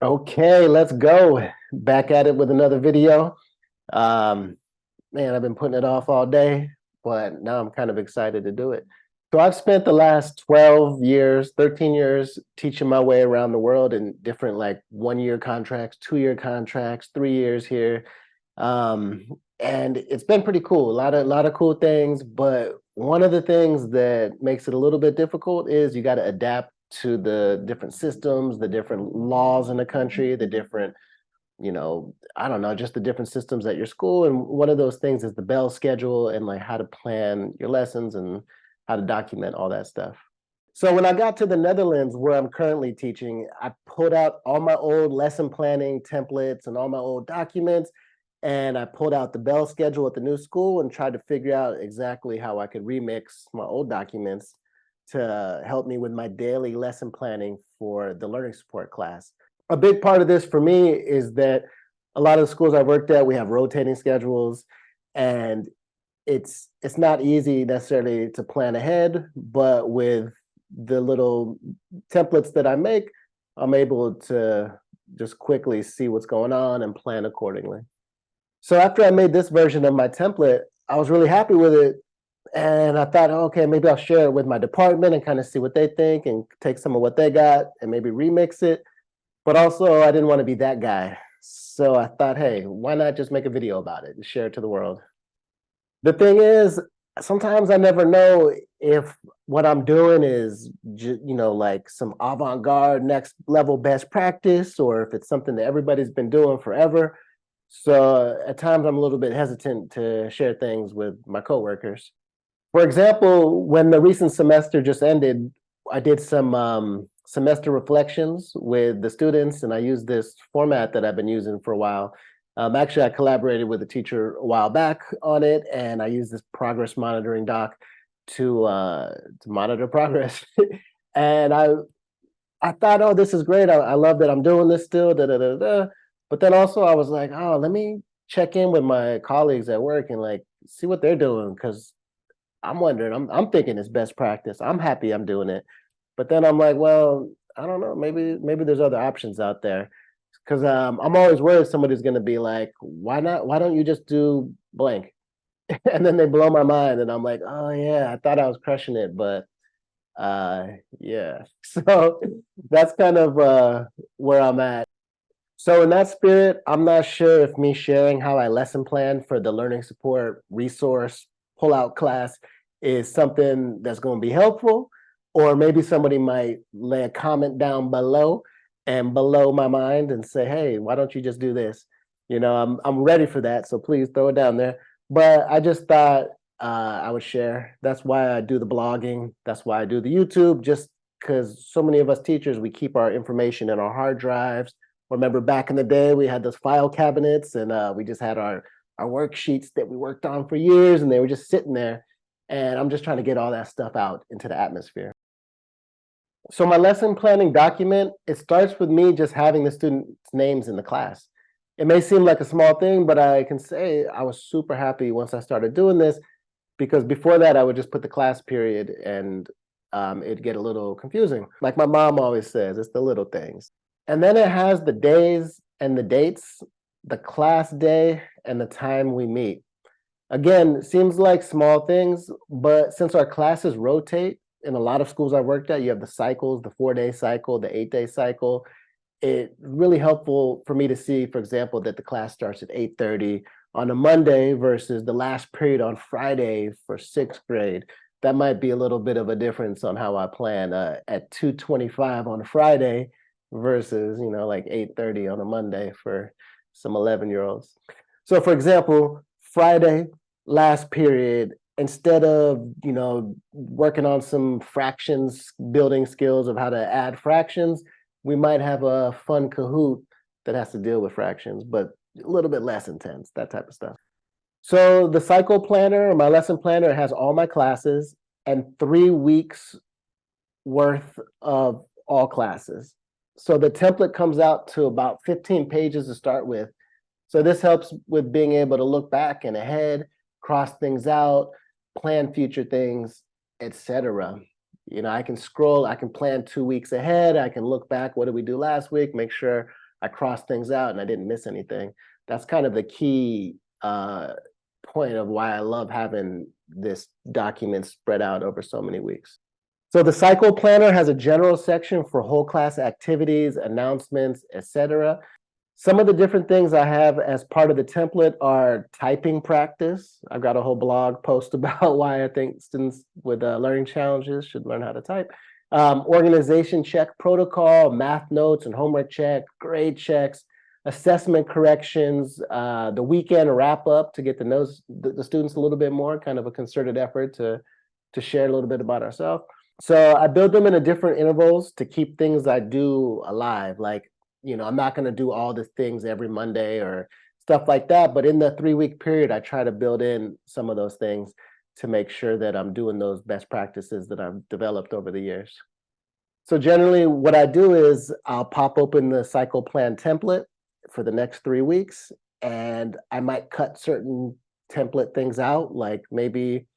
Okay, let's go. Back at it with another video. Um, Man, I've been putting it off all day, but now I'm kind of excited to do it. So I've spent the last 12 years, 13 years teaching my way around the world in different like 1-year contracts, 2-year contracts, 3 years here. Um, and it's been pretty cool. A lot of cool things, but one of the things that makes it a little bit difficult is you got to adapt to the different systems, the different laws in the country, the different, I don't know, just the different systems at your school. And one of those things is the bell schedule and like how to plan your lessons and how to document all that stuff. So when I got to the Netherlands, where I'm currently teaching, I pulled out all my old lesson planning templates and all my old documents, and I pulled out the bell schedule at the new school and tried to figure out exactly how I could remix my old documents to help me with my daily lesson planning for the learning support class. A big part of this for me is that a lot of the schools I worked at, we have rotating schedules, and it's not easy necessarily to plan ahead, but with the little templates that I make, I'm able to just quickly see what's going on and plan accordingly. So after I made this version of my template, I was really happy with it. And I thought, okay, maybe I'll share it with my department and kind of see what they think and take some of what they got and maybe remix it. But also, I didn't want to be that guy. So I thought, hey, why not just make a video about it and share it to the world? The thing is, sometimes I never know if what I'm doing is, like some avant-garde, next level best practice, or if it's something that everybody's been doing forever. So at times I'm a little bit hesitant to share things with my coworkers. For example, when the recent semester just ended, I did some semester reflections with the students, and I used this format that I've been using for a while. Actually, I collaborated with a teacher a while back on it, and I used this progress monitoring doc to monitor progress. And I thought, oh, this is great. I love that I'm doing this still. Da, da, da, da. But then also I was like, oh, let me check in with my colleagues at work and like see what they're doing, because I'm wondering, I'm thinking it's best practice. I'm happy I'm doing it. But then I'm like, well, I don't know, maybe there's other options out there. Because I'm always worried somebody's gonna be like, why not? Why don't you just do blank? And then they blow my mind, and I'm like, oh yeah, I thought I was crushing it, but yeah. So that's kind of where I'm at. So in that spirit, I'm not sure if me sharing how I lesson plan for the learning support resource pullout class is something that's going to be helpful, or maybe somebody might lay a comment down below and below my mind and say, hey, why don't you just do this? I'm ready for that, so please throw it down there. But I just thought I would share. That's why I do the blogging. That's why I do the YouTube, just because so many of us teachers, we keep our information in our hard drives. Remember back in the day, we had those file cabinets, and we just had our worksheets that we worked on for years, and they were just sitting there. And I'm just trying to get all that stuff out into the atmosphere. So my lesson planning document, it starts with me just having the students' names in the class. It may seem like a small thing, but I can say I was super happy once I started doing this, because before that, I would just put the class period, and it'd get a little confusing. Like my mom always says, it's the little things. And then it has the days and the dates, the class day, and the time we meet. Again, seems like small things, but since our classes rotate, in a lot of schools I worked at, you have the cycles, the 4-day cycle, the 8-day cycle. It's really helpful for me to see, for example, that the class starts at 8:30 on a Monday versus the last period on Friday for 6th grade. That might be a little bit of a difference on how I plan at 2:25 on a Friday versus, like 8:30 on a Monday for some 11-year-olds. So for example, Friday, last period, instead of, working on some fractions, building skills of how to add fractions, we might have a fun Kahoot that has to deal with fractions, but a little bit less intense, that type of stuff. So the cycle planner, or my lesson planner, has all my classes and 3 weeks worth of all classes. So the template comes out to about 15 pages to start with. So this helps with being able to look back and ahead, cross things out, plan future things, etc. I can scroll, I can plan 2 weeks ahead, I can look back, what did we do last week, make sure I crossed things out and I didn't miss anything. That's kind of the key point of why I love having this document spread out over so many weeks. So the cycle planner has a general section for whole class activities, announcements, etc. Some of the different things I have as part of the template are typing practice. I've got a whole blog post about why I think students with learning challenges should learn how to type. Organization check protocol, math notes and homework check, grade checks, assessment corrections, the weekend wrap up to get to know the students a little bit more, kind of a concerted effort to share a little bit about ourselves. So I build them in different intervals to keep things I do alive. Like, I'm not going to do all the things every Monday or stuff like that. But in the 3-week period, I try to build in some of those things to make sure that I'm doing those best practices that I've developed over the years. So generally what I do is I'll pop open the cycle plan template for the next 3 weeks, and I might cut certain template things out, like maybe,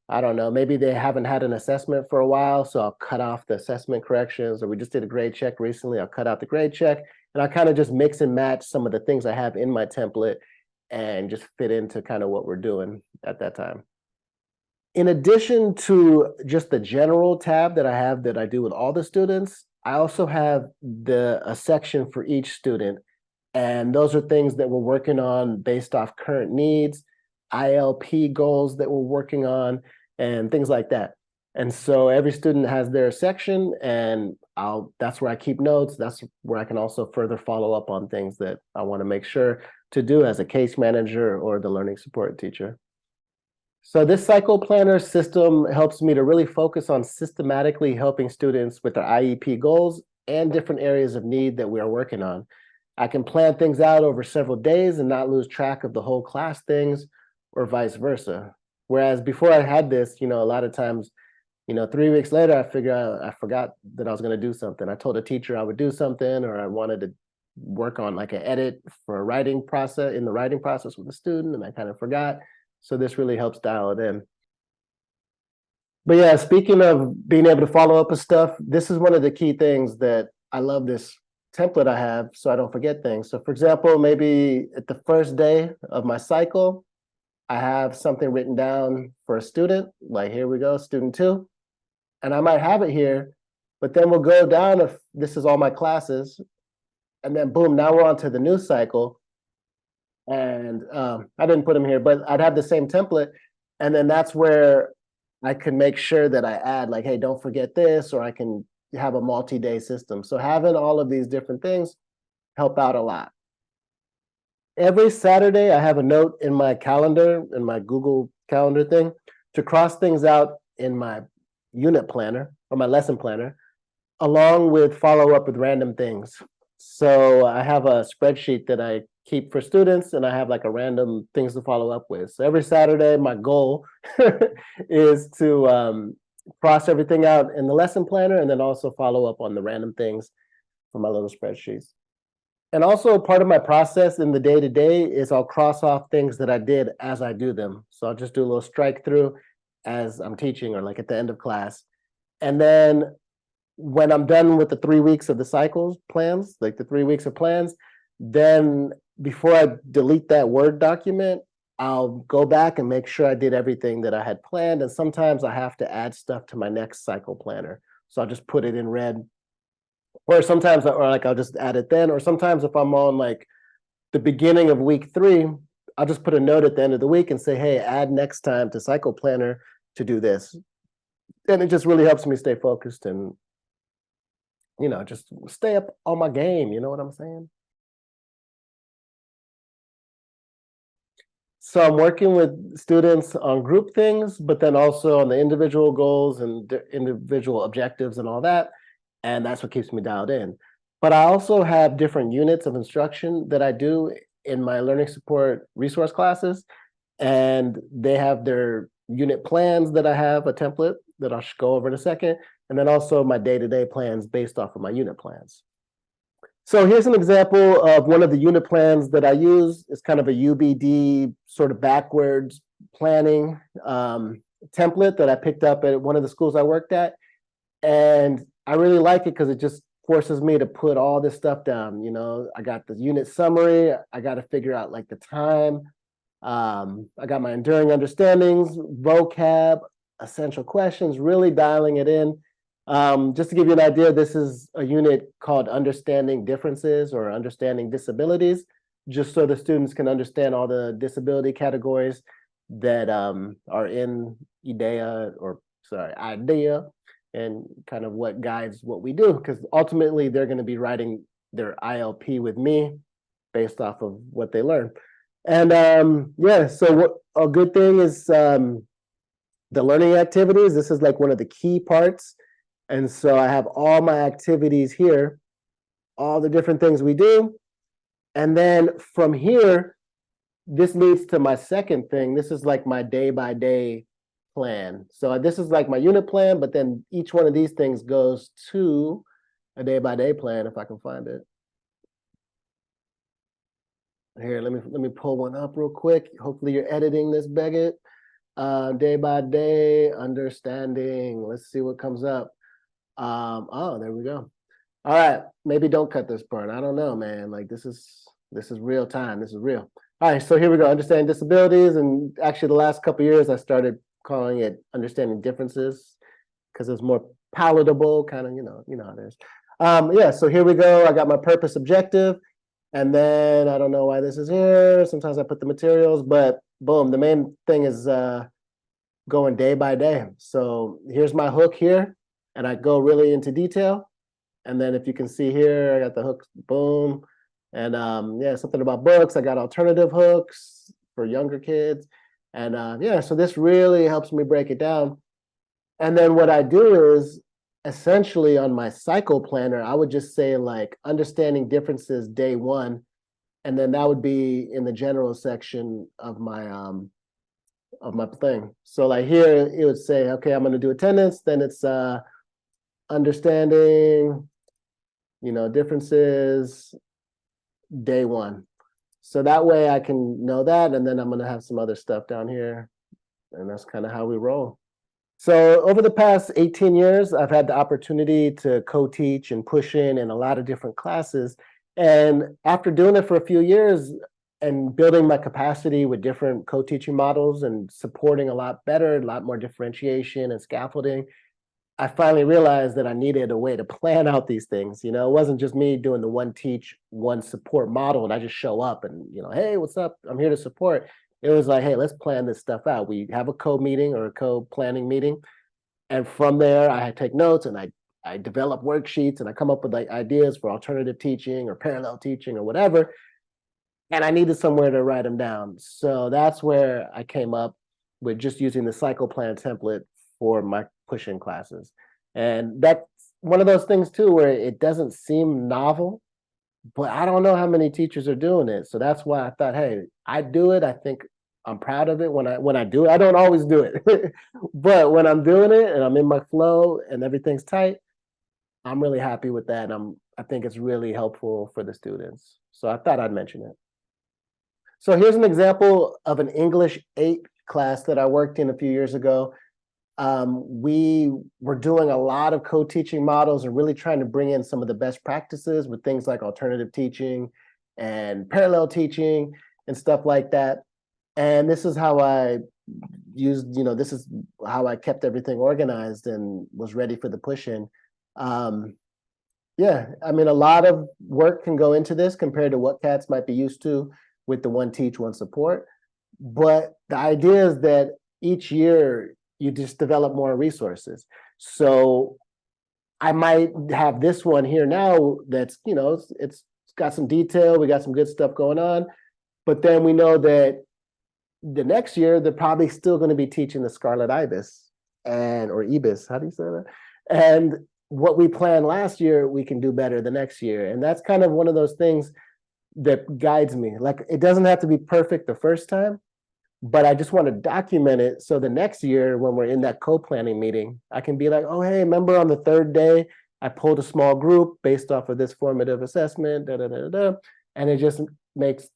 I don't know, maybe they haven't had an assessment for a while, so I'll cut off the assessment corrections, or we just did a grade check recently, I'll cut out the grade check, and I kind of just mix and match some of the things I have in my template and just fit into kind of what we're doing at that time. In addition to just the general tab that I have that I do with all the students, I also have a section for each student. And those are things that we're working on based off current needs, ILP goals that we're working on, and things like that. And so every student has their section, and that's where I keep notes. That's where I can also further follow up on things that I want to make sure to do as a case manager or the learning support teacher. So this cycle planner system helps me to really focus on systematically helping students with their IEP goals and different areas of need that we are working on. I can plan things out over several days and not lose track of the whole class things, or vice versa. Whereas before I had this, a lot of times, 3 weeks later, I forgot that I was going to do something. I told a teacher I would do something, or I wanted to work on like an edit for a writing process with a student, and I kind of forgot. So this really helps dial it in. But yeah, speaking of being able to follow up with stuff, this is one of the key things that I love this template I have so I don't forget things. So for example, maybe at the first day of my cycle, I have something written down for a student, like here we go, student 2. And I might have it here, but then we'll go down if this is all my classes. And then boom, now we're on to the new cycle. And I didn't put them here, but I'd have the same template. And then that's where I can make sure that I add like, hey, don't forget this, or I can have a multi-day system. So having all of these different things help out a lot. Every Saturday, I have a note in my calendar, in my Google Calendar thing, to cross things out in my unit planner or my lesson planner, along with follow up with random things. So I have a spreadsheet that I keep for students, and I have like a random things to follow up with. So every Saturday, my goal is to cross everything out in the lesson planner, and then also follow up on the random things for my little spreadsheets. And also part of my process in the day-to-day is I'll cross off things that I did as I do them. So I'll just do a little strike through as I'm teaching, or like at the end of class. And then when I'm done with the 3 weeks of the cycles plans, like the 3 weeks of plans, then before I delete that Word document, I'll go back and make sure I did everything that I had planned. And sometimes I have to add stuff to my next cycle planner. So I'll just put it in red. Or sometimes, I'll just add it then. Or sometimes if I'm on like the beginning of week 3, I'll just put a note at the end of the week and say, hey, add next time to cycle planner to do this. And it just really helps me stay focused and, just stay up on my game. You know what I'm saying? So I'm working with students on group things, but then also on the individual goals and individual objectives and all that. And that's what keeps me dialed in. But I also have different units of instruction that I do in my learning support resource classes. And they have their unit plans that I have a template that I'll go over in a second. And then also my day-to-day plans based off of my unit plans. So here's an example of one of the unit plans that I use. It's kind of a UBD sort of backwards planning template that I picked up at one of the schools I worked at. And I really like it because it just forces me to put all this stuff down. You know, I got the unit summary. I got to figure out like the time. I got my enduring understandings, vocab, essential questions, really dialing it in. Just to give you an idea, this is a unit called Understanding Differences or Understanding Disabilities, just so the students can understand all the disability categories that are in IDEA, and kind of what guides what we do, because ultimately they're going to be writing their ILP with me based off of what they learn. And yeah, so what a good thing is the learning activities. This is like one of the key parts. And so I have all my activities here, all the different things we do. And then from here, this leads to my second thing. This is like my day-by-day plan. So this is like my unit plan, but then each one of these things goes to a day-by-day plan, if I can find it. Here, let me pull one up real quick. Hopefully you're editing this, Beckett. Day by day, understanding. Let's see what comes up. Oh, there we go. All right, maybe don't cut this part. I don't know, man. Like this is real time. This is real. All right, so here we go. Understanding disabilities, and actually the last couple of years I started calling it understanding differences because it's more palatable, kind of, you know how it is. Yeah, so here we go. I got my purpose objective. And then I don't know why this is here. Sometimes I put the materials, but boom, the main thing is going day by day. So here's my hook here, and I go really into detail. And then if you can see here, I got the hooks, boom. And yeah, something about books. I got alternative hooks for younger kids. And yeah, so this really helps me break it down. And then what I do is, essentially on my cycle planner, I would just say like understanding differences day one, and then that would be in the general section of my thing. So like here it would say, okay, I'm going to do attendance, then it's understanding, differences day one. So that way I can know that, and then I'm going to have some other stuff down here, and that's kind of how we roll. So over the past 18 years, I've had the opportunity to co-teach and push in a lot of different classes. And after doing it for a few years and building my capacity with different co-teaching models and supporting a lot better, a lot more differentiation and scaffolding, I finally realized that I needed a way to plan out these things. It wasn't just me doing the one teach, one support model, and I just show up and, hey, what's up? I'm here to support. It was like, hey, let's plan this stuff out. We have a co-meeting or a co-planning meeting. And from there, I take notes and I develop worksheets and I come up with like ideas for alternative teaching or parallel teaching or whatever. And I needed somewhere to write them down. So that's where I came up with just using the cycle plan template for my push-in classes. And that's one of those things too, where it doesn't seem novel, but I don't know how many teachers are doing it. So that's why I thought, hey, I do it. I think I'm proud of it when I do it. I don't always do it, but when I'm doing it and I'm in my flow and everything's tight, I'm really happy with that. And I think it's really helpful for the students. So I thought I'd mention it. So here's an example of an English 8 class that I worked in a few years ago. We were doing a lot of co-teaching models and really trying to bring in some of the best practices with things like alternative teaching and parallel teaching and stuff like that. And this is how I used, this is how I kept everything organized and was ready for the push-in. Yeah, I mean, a lot of work can go into this compared to what cats might be used to with the one teach, one support. But the idea is that each year you just develop more resources. So I might have this one here now that's, it's got some detail, we got some good stuff going on, but then we know that the next year they're probably still going to be teaching the Scarlet Ibis or Ibis, how do you say that? And what we planned last year, we can do better the next year. And that's kind of one of those things that guides me. Like, it doesn't have to be perfect the first time, but I just want to document it so the next year when we're in that co-planning meeting, I can be like, oh, hey, remember on the third day, I pulled a small group based off of this formative assessment, and it just makes,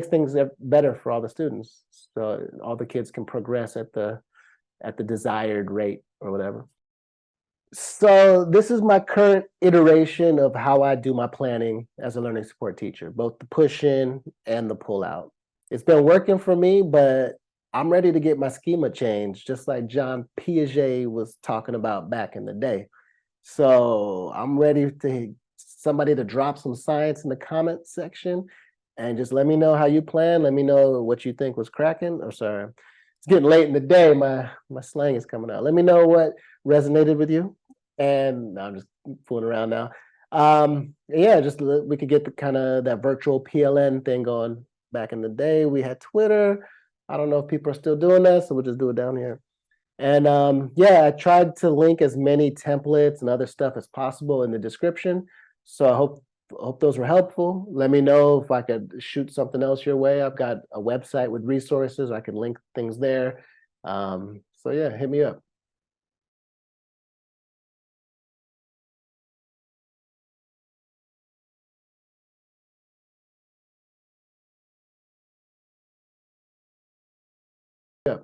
things better for all the students. So all the kids can progress at the desired rate or whatever. So this is my current iteration of how I do my planning as a learning support teacher, both the push in and the pull out. It's been working for me, but I'm ready to get my schema changed, just like John Piaget was talking about back in the day. So I'm ready to somebody to drop some science in the comment section and just let me know how you plan. Let me know what you think was cracking. Or sorry, it's getting late in the day. My slang is coming out. Let me know what resonated with you. And no, I'm just fooling around now. Yeah, just we could get the kind of that virtual PLN thing going. Back in the day, we had Twitter. I don't know if people are still doing that, so we'll just do it down here. And yeah, I tried to link as many templates and other stuff as possible in the description. So I hope those were helpful. Let me know if I could shoot something else your way. I've got a website with resources. I can link things there. So yeah, hit me up.